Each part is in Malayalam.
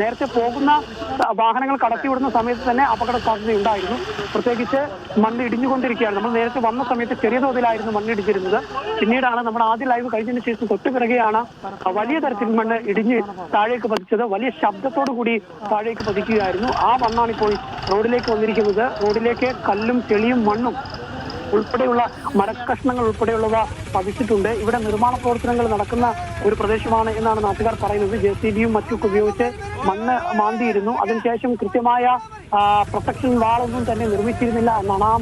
നേരത്തെ പോകുന്ന വാഹനങ്ങൾ കടത്തിവിടുന്ന സമയത്ത് തന്നെ അപകട സാധ്യത ഉണ്ടായിരുന്നു. പ്രത്യേകിച്ച് മണ്ണ് ഇടിഞ്ഞുകൊണ്ടിരിക്കുകയാണ്. നമ്മൾ നേരത്തെ വന്ന സമയത്ത് ചെറിയ തോതിലായിരുന്നു മണ്ണിടിച്ചിരുന്നത്. പിന്നീടാണ് നമ്മുടെ ആദ്യ ലൈവ് കഴിഞ്ഞതിന് ശേഷം തൊട്ടുപിറകെയാണ് വലിയ തരത്തിൽ മണ്ണ് ഇടിഞ്ഞ് താഴേക്ക് പതിച്ചത്. വലിയ ശബ്ദത്തോടു കൂടി താഴേക്ക് പതിക്കുകയായിരുന്നു. ആ മണ്ണാണ് ഇപ്പോൾ റോഡിലേക്ക് വന്നിരിക്കുന്നത്. റോഡിലേക്ക് കല്ലും ചെളിയും മണ്ണും ഉൾപ്പെടെയുള്ള മരക്കഷ്ണങ്ങൾ ഉൾപ്പെടെയുള്ളവ പതിച്ചിട്ടുണ്ട്. ഇവിടെ നിർമ്മാണ പ്രവർത്തനങ്ങൾ നടക്കുന്ന ഒരു പ്രദേശമാണ് എന്നാണ് നാട്ടുകാർ പറയുന്നത്. JCBയും മറ്റൊക്കെ ഉപയോഗിച്ച് മണ്ണ് മാന്തിയിരുന്നു. അതിനുശേഷം കൃത്യമായ പ്രൊട്ടക്ഷൻ വാളൊന്നും തന്നെ നിർമ്മിച്ചിരുന്നില്ല എന്നാണ്. ആ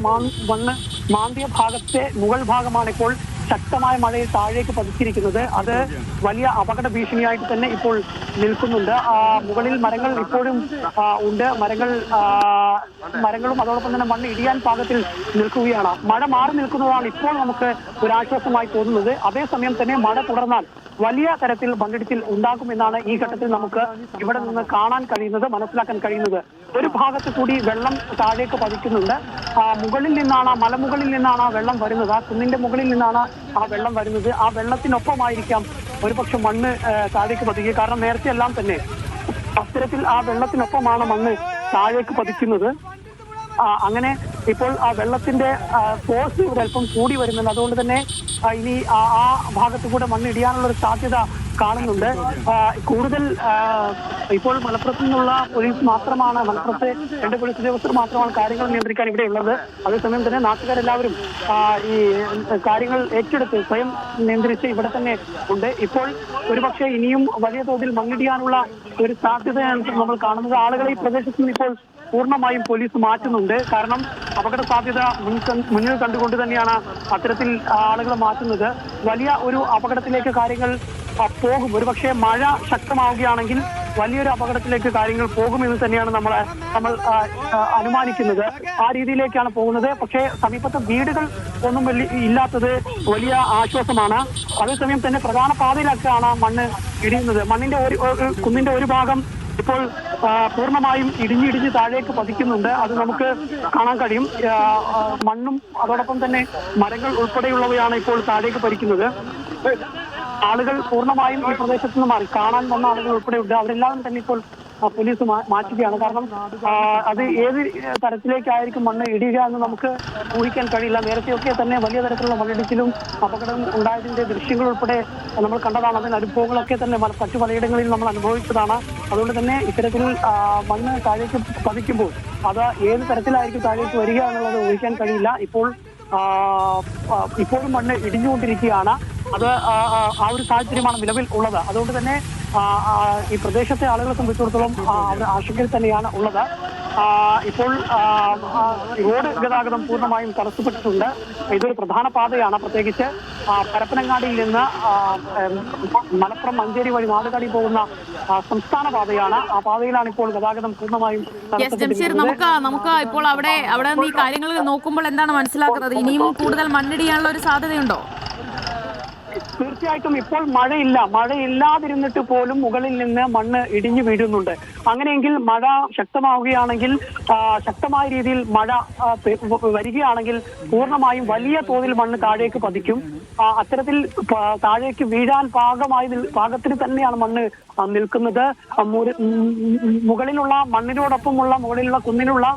മണ്ണ് മാന്തിയ ഭാഗത്തെ മുകൾ ഭാഗമാണ് ഇപ്പോൾ ശക്തമായ മഴയിൽ താഴേക്ക് പതിച്ചിരിക്കുന്നത്. അത് വലിയ അപകട ഭീഷണിയായിട്ട് തന്നെ ഇപ്പോൾ നിൽക്കുന്നുണ്ട്. മുകളിൽ മരങ്ങൾ ഇപ്പോഴും ഉണ്ട്. മരങ്ങളും അതോടൊപ്പം തന്നെ മണ്ണ് ഇടിയാൻ പാകത്തിൽ നിൽക്കുകയാണ്. മഴ മാറി നിൽക്കുന്നതാണ് ഇപ്പോൾ നമുക്ക് ഒരു ആശ്വാസമായി തോന്നുന്നത്. അതേസമയം തന്നെ മഴ തുടർന്നാൽ വലിയ തരത്തിൽ മണ്ണിടിച്ചിൽ ഉണ്ടാകുമെന്നാണ് ഈ ഘട്ടത്തിൽ നമുക്ക് ഇവിടെ നിന്ന് കാണാൻ കഴിയുന്നത്, മനസ്സിലാക്കാൻ കഴിയുന്നത്. ഒരു ഭാഗത്ത് കൂടി വെള്ളം താഴേക്ക് പതിക്കുന്നുണ്ട്. മുകളിൽ നിന്നാണ്, മലമുകളിൽ നിന്നാണ് ആ വെള്ളം വരുന്നത്. ആ കുന്നിന്റെ മുകളിൽ നിന്നാണ് ആ വെള്ളം വരുന്നത്. ആ വെള്ളത്തിനൊപ്പമായിരിക്കാം ഒരുപക്ഷെ മണ്ണ് താഴേക്ക് പതിക്കുക. കാരണം നേരത്തെ എല്ലാം തന്നെ അത്തരത്തിൽ ആ വെള്ളത്തിനൊപ്പമാണ് മണ്ണ് താഴേക്ക് പതിക്കുന്നത്. അങ്ങനെ ഇപ്പോൾ ആ വെള്ളത്തിന്റെ ഫോഴ്സ് ഇവിടെ അല്പം കൂടി വരുന്നുണ്ട്. അതുകൊണ്ട് തന്നെ ഇനി ആ ഭാഗത്ത് കൂടെ മണ്ണിടിയാനുള്ള ഒരു സാധ്യത കാണുന്നുണ്ട്. കൂടുതൽ ഇപ്പോൾ മലപ്പുറത്തു നിന്നുള്ള പോലീസ് മാത്രമാണ്, മലപ്പുറത്തെ 2 പോലീസ് ഉദ്യോഗസ്ഥർ മാത്രമാണ് കാര്യങ്ങൾ നിയന്ത്രിക്കാൻ ഇവിടെ ഉള്ളത്. അതേസമയം തന്നെ നാട്ടുകാരെല്ലാവരും ഈ കാര്യങ്ങൾ ഏറ്റെടുത്ത് സ്വയം നിയന്ത്രിച്ച് ഇവിടെ തന്നെ ഉണ്ട്. ഇപ്പോൾ ഒരുപക്ഷെ ഇനിയും വലിയ തോതിൽ മണ്ണിടിയാനുള്ള ഒരു സാധ്യതയാണ് നമ്മൾ കാണുന്നത്. ആളുകളെ ഈ പ്രദേശത്ത് നിന്ന് ഇപ്പോൾ പൂർണ്ണമായും പോലീസ് മാറ്റുന്നുണ്ട്. കാരണം അപകട സാധ്യത മുന്നിൽ കണ്ടുകൊണ്ട് തന്നെയാണ് അത്തരത്തിൽ ആളുകളെ മാറ്റുന്നത്. വലിയ ഒരു അപകടത്തിലേക്ക് കാര്യങ്ങൾ പോകും. ഒരുപക്ഷെ മഴ ശക്തമാവുകയാണെങ്കിൽ വലിയൊരു അപകടത്തിലേക്ക് കാര്യങ്ങൾ പോകുമെന്ന് തന്നെയാണ് നമ്മൾ അനുമാനിക്കുന്നത്. ആ രീതിയിലേക്കാണ് പോകുന്നത്. പക്ഷേ സമീപത്തെ വീടുകൾ ഒന്നും ഇല്ലാത്തത് വലിയ ആശ്വാസമാണ്. അതേസമയം തന്നെ പ്രധാന പാതയിലൊക്കെയാണ് മണ്ണ് ഇടിയുന്നത്. കുന്നിന്റെ ഒരു ഭാഗം ഇപ്പോൾ പൂർണ്ണമായും ഇടിഞ്ഞിടിഞ്ഞ് താഴേക്ക് പതിക്കുന്നുണ്ട്. അത് നമുക്ക് കാണാൻ കഴിയും. മണ്ണും അതോടൊപ്പം തന്നെ മരങ്ങൾ ഉൾപ്പെടെയുള്ളവയാണ് ഇപ്പോൾ താഴേക്ക് പതിക്കുന്നത്. ആളുകൾ പൂർണ്ണമായും ഈ പ്രദേശത്ത് നിന്ന് മാറി. കാണാൻ വന്ന ആളുകൾ ഉൾപ്പെടെയുണ്ട്. അവരെല്ലാവരും തന്നെ ഇപ്പോൾ പോലീസ് മാറ്റുകയാണ്. കാരണം അത് ഏത് തരത്തിലേക്കായിരിക്കും മണ്ണ് ഇടിയുക എന്ന് നമുക്ക് ഊഹിക്കാൻ കഴിയില്ല. നേരത്തെയൊക്കെ തന്നെ വലിയ തരത്തിലുള്ള മണ്ണിടിച്ചിലും അപകടം ഉണ്ടായതിന്റെ ദൃശ്യങ്ങൾ ഉൾപ്പെടെ നമ്മൾ കണ്ടതാണ്. അതിന് അനുഭവങ്ങളൊക്കെ തന്നെ മറ്റു പലയിടങ്ങളിൽ നമ്മൾ അനുഭവിച്ചതാണ്. അതുകൊണ്ട് തന്നെ ഇത്തരത്തിൽ മണ്ണ് താഴേക്ക് പതിക്കുമ്പോൾ അത് ഏത് തരത്തിലായിരിക്കും താഴേക്ക് വരിക എന്നുള്ളത് ഊഹിക്കാൻ കഴിയില്ല. ഇപ്പോഴും മണ്ണ് ഇടിഞ്ഞുകൊണ്ടിരിക്കുകയാണ്. അത് ആ ഒരു സാഹചര്യമാണ് നിലവിൽ ഉള്ളത്. അതുകൊണ്ട് തന്നെ ഈ പ്രദേശത്തെ ആളുകളെ സംബന്ധിച്ചിടത്തോളം അവർ ആശങ്കയിൽ തന്നെയാണ് ഉള്ളത്. ഇപ്പോൾ റോഡ് ഗതാഗതം പൂർണ്ണമായും തടസ്സപ്പെട്ടിട്ടുണ്ട്. ഇതൊരു പ്രധാന പാതയാണ്. പ്രത്യേകിച്ച് പരപ്പനങ്ങാടിയിൽ നിന്ന് മലപ്പുറം മഞ്ചേരി വഴി നാടുകാടി പോകുന്ന സംസ്ഥാന പാതയാണ്. ആ പാതയിലാണ് ഇപ്പോൾ ഗതാഗതം പൂർണ്ണമായും നമുക്ക് ഇപ്പോൾ അവിടെ ഈ കാര്യങ്ങൾ നോക്കുമ്പോൾ എന്താണ് മനസ്സിലാക്കുന്നത്? ഇനിയും കൂടുതൽ മണ്ണിടിയാനുള്ള ഒരു സാധ്യതയുണ്ടോ? തീർച്ചയായിട്ടും ഇപ്പോൾ മഴയില്ലാതിരുന്നിട്ട് പോലും മുകളിൽ നിന്ന് മണ്ണ് ഇടിഞ്ഞു വീഴുന്നുണ്ട്. അങ്ങനെയെങ്കിൽ മഴ ശക്തമാവുകയാണെങ്കിൽ, ശക്തമായ രീതിയിൽ മഴ വരികയാണെങ്കിൽ പൂർണ്ണമായും വലിയ തോതിൽ മണ്ണ് താഴേക്ക് പതിക്കും. അത്തരത്തിൽ താഴേക്ക് വീഴാൻ പാകത്തിന് തന്നെയാണ് മണ്ണ് നിൽക്കുന്നത്. മുകളിലുള്ള മണ്ണിനോടൊപ്പമുള്ള മുകളിലുള്ള കുന്നിലുള്ള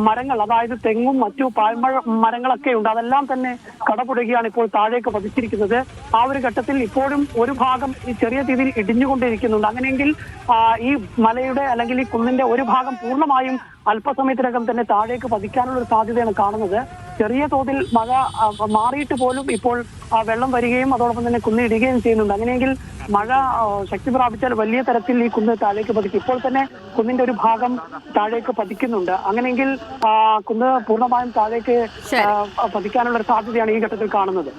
മരങ്ങൾ, അതായത് തെങ്ങും മറ്റു പാഴ്മഴ മരങ്ങളൊക്കെ ഉണ്ട്. അതെല്ലാം തന്നെ കടപുഴകിയാണ് ഇപ്പോൾ താഴേക്ക് പതിച്ചിരിക്കുന്നത്. ആ ഒരു ഘട്ടത്തിൽ ഇപ്പോഴും ഒരു ഭാഗം ഈ ചെറിയ രീതിയിൽ ഇടിഞ്ഞുകൊണ്ടിരിക്കുന്നുണ്ട്. അങ്ങനെയെങ്കിൽ ഈ മലയുടെ അല്ലെങ്കിൽ ഈ കുന്നിന്റെ ഒരു ഭാഗം പൂർണ്ണമായും അല്പസമയത്തിനകം തന്നെ താഴേക്ക് പതിക്കാനുള്ള ഒരു സാധ്യതയാണ് കാണുന്നത്. ചെറിയ തോതിൽ മഴ മാറിയിട്ട് പോലും ഇപ്പോൾ വെള്ളം വരികയും അതോടൊപ്പം തന്നെ കുന്നിടുകയും ചെയ്യുന്നുണ്ട്. അങ്ങനെയെങ്കിൽ മഴ ശക്തി പ്രാപിച്ചാൽ വലിയ തരത്തിൽ ഈ കുന്ന് താഴേക്ക് പതിക്കും. ഇപ്പോൾ തന്നെ കുന്നിന്റെ ഒരു ഭാഗം താഴേക്ക് പതിക്കുന്നുണ്ട്. അങ്ങനെയെങ്കിൽ കുന്ന് പൂർണ്ണമായും താഴേക്ക് പതിക്കാനുള്ള ഒരു സാധ്യതയാണ് ഈ ഘട്ടത്തിൽ കാണുന്നത്.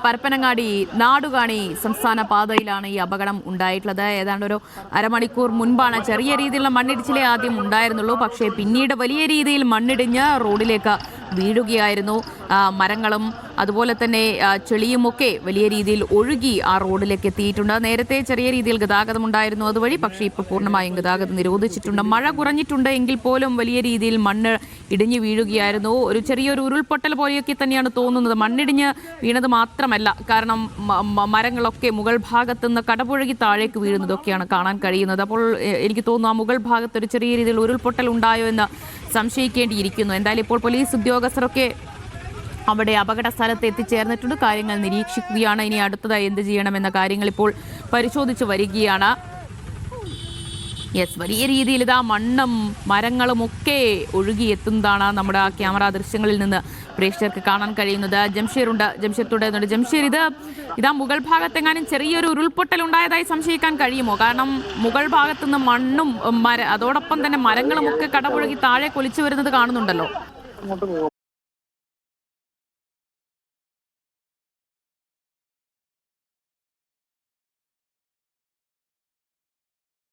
പരപ്പനങ്ങാടി നാടുകാണി സംസ്ഥാന പാതയിലാണ് ഈ അപകടം ഉണ്ടായിട്ടുള്ളത്. ഏതാണ്ട് ഒരു അരമണിക്കൂർ മുൻപാണ് ചെറിയ രീതിയിലുള്ള മണ്ണിടിച്ചിലേ ആദ്യം ഉണ്ടായിരുന്നുള്ളൂ. പക്ഷേ പിന്നീട് വലിയ രീതിയിൽ മണ്ണിടിഞ്ഞ് റോഡിലേക്ക് വീഴുകയായിരുന്നു. മരങ്ങളും അതുപോലെ തന്നെ ചെളിയുമൊക്കെ വലിയ രീതിയിൽ ഒഴുകി ആ റോഡിലേക്ക് എത്തിയിട്ടുണ്ട്. നേരത്തെ ചെറിയ രീതിയിൽ ഗതാഗതം ഉണ്ടായിരുന്നു അതുവഴി, പക്ഷേ ഇപ്പോൾ പൂർണ്ണമായും ഗതാഗതം നിരോധിച്ചിട്ടുണ്ട്. മഴ കുറഞ്ഞിട്ടുണ്ട് എങ്കിൽ പോലും വലിയ രീതിയിൽ മണ്ണ് ഇടിഞ്ഞു വീഴുകയായിരുന്നു. ഒരു ചെറിയൊരു ഉരുൾപൊട്ടൽ പോലെയൊക്കെ തന്നെയാണ് തോന്നുന്നത്. മണ്ണിടിഞ്ഞ് വീണത് മാത്രമല്ല, കാരണം മരങ്ങളൊക്കെ മുകൾ ഭാഗത്തുനിന്ന് കടപുഴകി താഴേക്ക് വീഴുന്നതൊക്കെയാണ് കാണാൻ കഴിയുന്നത്. അപ്പോൾ എനിക്ക് തോന്നുന്നു ആ മുകൾ ഭാഗത്ത് ഒരു ചെറിയ രീതിയിൽ ഉരുൾപൊട്ടൽ ഉണ്ടായോ എന്ന് സംശയിക്കേണ്ടിയിരിക്കുന്നു. എന്തായാലും ഇപ്പോൾ പോലീസ് ഉദ്യോഗസ്ഥരൊക്കെ അവിടെ അപകട സ്ഥലത്ത് എത്തിച്ചേർന്നിട്ടുണ്ട്. കാര്യങ്ങൾ നിരീക്ഷിക്കുകയാണ്. ഇനി അടുത്തതായി എന്ത് ചെയ്യണമെന്ന കാര്യങ്ങൾ ഇപ്പോൾ പരിശോധിച്ച് വരികയാണ്. വലിയ രീതിയിൽ ഇതാ മണ്ണും മരങ്ങളും ഒക്കെ ഒഴുകിയെത്തുന്നതാണ് നമ്മുടെ ആ ക്യാമറ ദൃശ്യങ്ങളിൽ നിന്ന് പ്രേക്ഷകർക്ക് കാണാൻ കഴിയുന്നത്. ജംഷീറുണ്ട്, ജംഷീർ തുടരുന്നുണ്ട്. ജംഷീർ, ഇതാ മുകൾ ഭാഗത്തെങ്ങാനും ചെറിയൊരു ഉരുൾപൊട്ടൽ ഉണ്ടായതായി സംശയിക്കാൻ കഴിയുമോ? കാരണം മുകൾ ഭാഗത്തുനിന്ന് മണ്ണും അതോടൊപ്പം തന്നെ മരങ്ങളും ഒക്കെ കടപുഴകി താഴെ കൊലിച്ചു വരുന്നത് കാണുന്നുണ്ടല്ലോ.